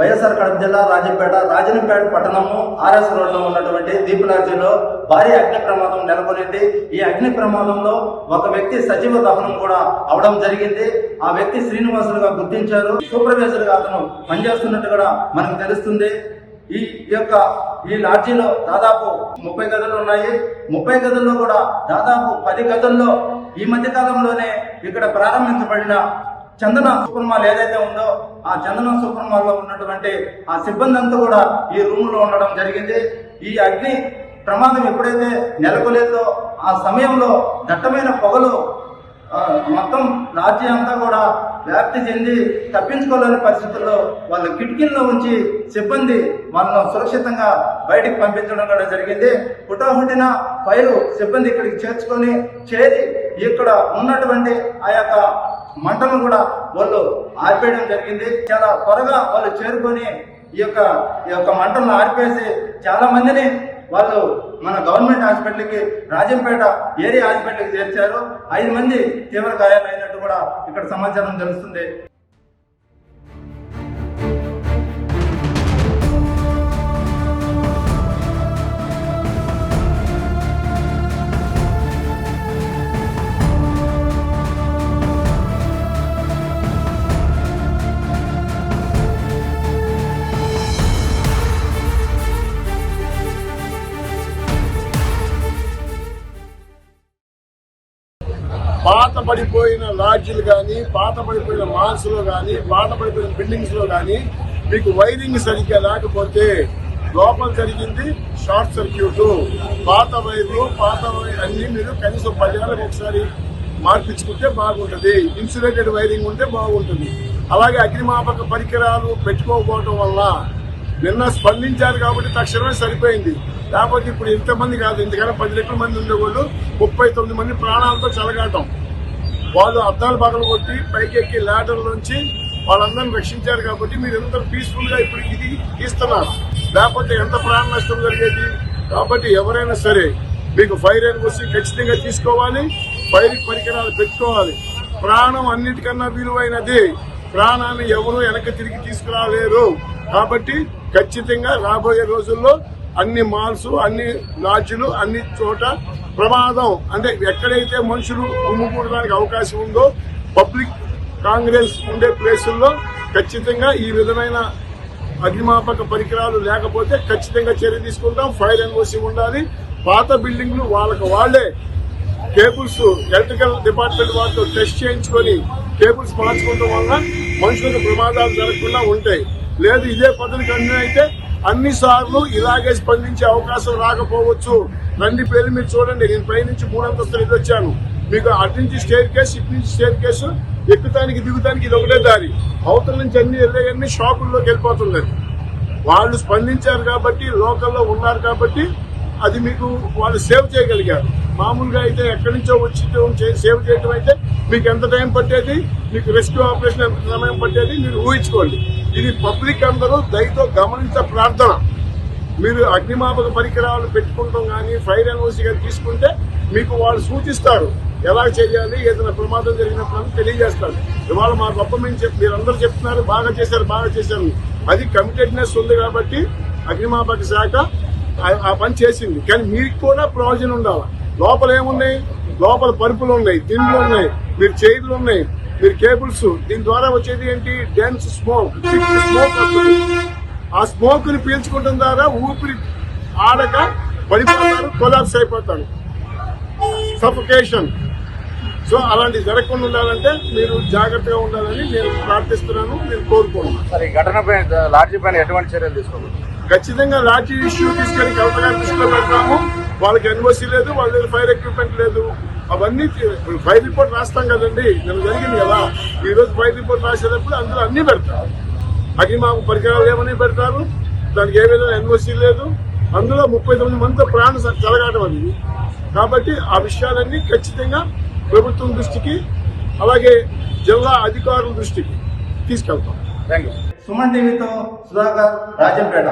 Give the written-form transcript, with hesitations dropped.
వైఎస్ఆర్ కడప జిల్లా రాజంపేట పట్టణము RS road లో ఉన్నటువంటి దీప్ లాడ్జిలో భారీ అగ్ని ప్రమాదం నెలకొనింది. ఈ అగ్ని ప్రమాదంలో ఒక వ్యక్తి సజీవ దహనం కూడా అవడం జరిగింది. ఆ వ్యక్తి శ్రీనివాసులుగా గుర్తించారు. సూపర్వైజర్ గా అతను పనిచేస్తున్నట్టు కూడా మనకు తెలుస్తుంది. ఈ లాడ్జీలో దాదాపు 30 గదులు ఉన్నాయి. 30 గదుల్లో కూడా దాదాపు 10 గదుల్లో ఈ మధ్య కాలంలోనే ఇక్కడ ప్రారంభించబడిన చందన సూపర్ మాల్ ఏదైతే ఉందో ఆ చందన సూపర్ మాల్ లో ఉన్నటువంటి ఆ సిబ్బంది అంతా కూడా ఈ రూమ్ లో ఉండడం జరిగింది. ఈ అగ్ని ప్రమాదం ఎప్పుడైతే నెలకొలేదో ఆ సమయంలో దట్టమైన పొగలు మొత్తం రాజ్యం అంతా కూడా వ్యాప్తి చెంది తప్పించుకోలేని పరిస్థితుల్లో వాళ్ళ కిటికీల్లో ఉంచి సిబ్బంది వాళ్ళను సురక్షితంగా బయటికి పంపించడం కూడా జరిగింది. హుటాహుటిన ఫైర్ సిబ్బంది ఇక్కడికి చేరి ఇక్కడ ఉన్నటువంటి ఆ యొక్క మంటలను కూడా వాళ్ళు ఆర్పేయడం జరిగింది. చాలా త్వరగా వాళ్ళు చేరుకొని ఈ యొక్క మంటలను ఆర్పేసి చాలా మందిని వాళ్ళు మన గవర్నమెంట్ హాస్పిటల్కి రాజంపేట ఏరియా హాస్పిటల్కి చేర్చారు. 5 మంది తీవ్ర గాయాలైనట్టు కూడా ఇక్కడ సమాచారం తెలుస్తుంది. పాత పడిపోయిన లాడ్జీలు కానీ, పాత పడిపోయిన మాల్స్ లో కానీ, పాత పడిపోయిన బిల్డింగ్స్ లో కానీ మీకు వైరింగ్ సరిగ్గా లేకపోతే లోపల జరిగింది షార్ట్ సర్క్యూట్. పాత వైర్లు అన్ని మీరు కనీసం 10 ఏళ్ళకి ఒకసారి మార్పించుకుంటే బాగుంటుంది. ఇన్సులేటెడ్ వైరింగ్ ఉంటే బాగుంటుంది. అలాగే అగ్నిమాపక పరికరాలు పెట్టుకోకపోవడం వల్ల నిన్న స్పందించారు కాబట్టి తక్షణమే సరిపోయింది. లేకపోతే ఇప్పుడు ఇంతమంది కాదు, ఇంతకన్నా 10 లక్షల మంది ఉండేవాళ్ళు 39 మంది ప్రాణాలతో చెలగాటం. వాళ్ళు అద్దాలు పగలు కొట్టి పైకి ఎక్కి ల్యాడర్ నుంచి వాళ్ళందరినీ రక్షించారు కాబట్టి మీరు ఎంత పీస్ఫుల్ గా ఇప్పుడు ఇది తీస్తున్నారు. లేకపోతే ఎంత ప్రాణ నష్టం జరిగేది. కాబట్టి ఎవరైనా సరే మీకు ఫైర్ అండ్ వచ్చి ఖచ్చితంగా తీసుకోవాలి. ఫైర్ పరికరాలు పెట్టుకోవాలి. ప్రాణం అన్నిటికన్నా విలువైనది. ప్రాణాన్ని ఎవరు వెనక్కి తిరిగి తీసుకురాలేరు. కాబట్టి ఖచ్చితంగా రాబోయే రోజుల్లో అన్ని మాల్స్, అన్ని లాడ్జీలు, అన్ని చోట ప్రమాదం అంటే ఎక్కడైతే మనుషులు గుమ్ముకూడడానికి అవకాశం ఉందో పబ్లిక్ కాంగ్రెస్ ఉండే ప్లేసుల్లో ఖచ్చితంగా ఈ విధమైన అగ్నిమాపక పరికరాలు లేకపోతే ఖచ్చితంగా చర్య తీసుకుంటాం. ఫైర్ అండ్ ఓసీ ఉండాలి. పాత బిల్డింగ్లు వాళ్లే కేబుల్స్ ఎలక్ట్రికల్ డిపార్ట్మెంట్ వాళ్ళతో టెస్ట్ చేయించుకొని కేబుల్స్ మార్చుకోవడం వల్ల మనుషులకు ప్రమాదాలు జరగకుండా ఉంటాయి. లేదు ఇదే పద్ధతి కంటిన్యూ అయితే అన్ని సార్లు ఇలాగే స్పందించే అవకాశం రాకపోవచ్చు. రండి పేరు మీరు చూడండి. నేను పైనుంచి 3 అంతస్తులు ఇది వచ్చాను. మీకు అటు నుంచి స్టేర్ కేసు, ఇటు నుంచి స్టేర్ కేసు, ఎక్కుతానికి దిగుతానికి ఇది ఒకటే దారి. అవతల నుంచి అన్ని వెళ్ళేవన్నీ షాపుల్లోకి వెళ్ళిపోతున్నది. వాళ్ళు స్పందించారు కాబట్టి, లోకల్లో ఉన్నారు కాబట్టి అది మీకు వాళ్ళు సేవ్ చేయగలిగారు. మామూలుగా అయితే ఎక్కడి నుంచో వచ్చి సేవ్ చేయడం అయితే మీకు ఎంత టైం పట్టేది, మీకు రెస్క్యూ ఆపరేషన్ ఎంత సమయం పట్టేది మీరు ఊహించుకోండి. ఇది పబ్లిక్ అందరూ దయతో గమనించే ప్రార్థన. మీరు అగ్నిమాపక పరికరాలు పెట్టుకుంటాం కానీ ఫైర్ అండ్ ఓసీ గారు తీసుకుంటే మీకు వాళ్ళు సూచిస్తారు ఎలా చేయాలి. ఏదైనా ప్రమాదం జరిగినప్పుడు తెలియజేస్తారు. ఇవాళ మా గొప్ప మీరందరూ చెప్తున్నారు బాగా చేశారు. అది కమిటెడ్నెస్ ఉంది కాబట్టి అగ్నిమాపక శాఖ ఆ పని చేసింది. కానీ మీకు కూడా ప్రయోజనం ఉండాలి. లోపల ఏమున్నాయి? లోపల పరుపులు ఉన్నాయి, దిండ్లు ఉన్నాయి, మీరు చైర్లు ఉన్నాయి, మీరు కేబుల్స్. దీని ద్వారా వచ్చేది ఏంటి? డెన్స్ స్మోక్ వస్తుంది. ఆ స్మోక్ ని పీల్చుకోవడం ద్వారా ఊపిరి ఆడక పడిపోతారు, కొలాప్స్ అయిపోతారు, సఫోకేషన్. సో అలాంటివి జరగకుండా ఉండాలంటే మీరు జాగ్రత్తగా ఉండాలని నేను ప్రార్థిస్తున్నాను, నేను కోరుకుంటున్నాను. సరే, ఈ ఘటనపై లాడ్జీ పైన ఎటువంటి చర్యలు తీసుకోవాలి? ఖచ్చితంగా లాడ్జీ ఇష్యూ తీసుకెళ్లి కలెక్టర్ గారి దృష్టిలో పెడతాము. వాళ్ళకి ఎన్ఓసీ లేదు, వాళ్ళ దగ్గర ఫైర్ ఎక్విప్మెంట్ లేదు. అవన్నీ ఫైర్ రిపోర్ట్ రాస్తాం కదండి, నేను జరిగింది కదా. ఈ రోజు ఫైర్ రిపోర్ట్ రాసేటప్పుడు అందులో అన్ని పెడతారు. అగ్నిమాపక పరికరాలు ఏమని పెడతారు, దానికి ఏ విధంగా ఎన్ఓసీ లేదు. అందులో 39 మందితో ప్రాణ చెలగాటం అది. కాబట్టి ఆ విషయాలన్నీ ఖచ్చితంగా ప్రభుత్వం దృష్టికి అలాగే జిల్లా అధికారుల దృష్టికి తీసుకెళ్తాం. సుమన్ టీవీతో సుధాకర్, రాజంపేట.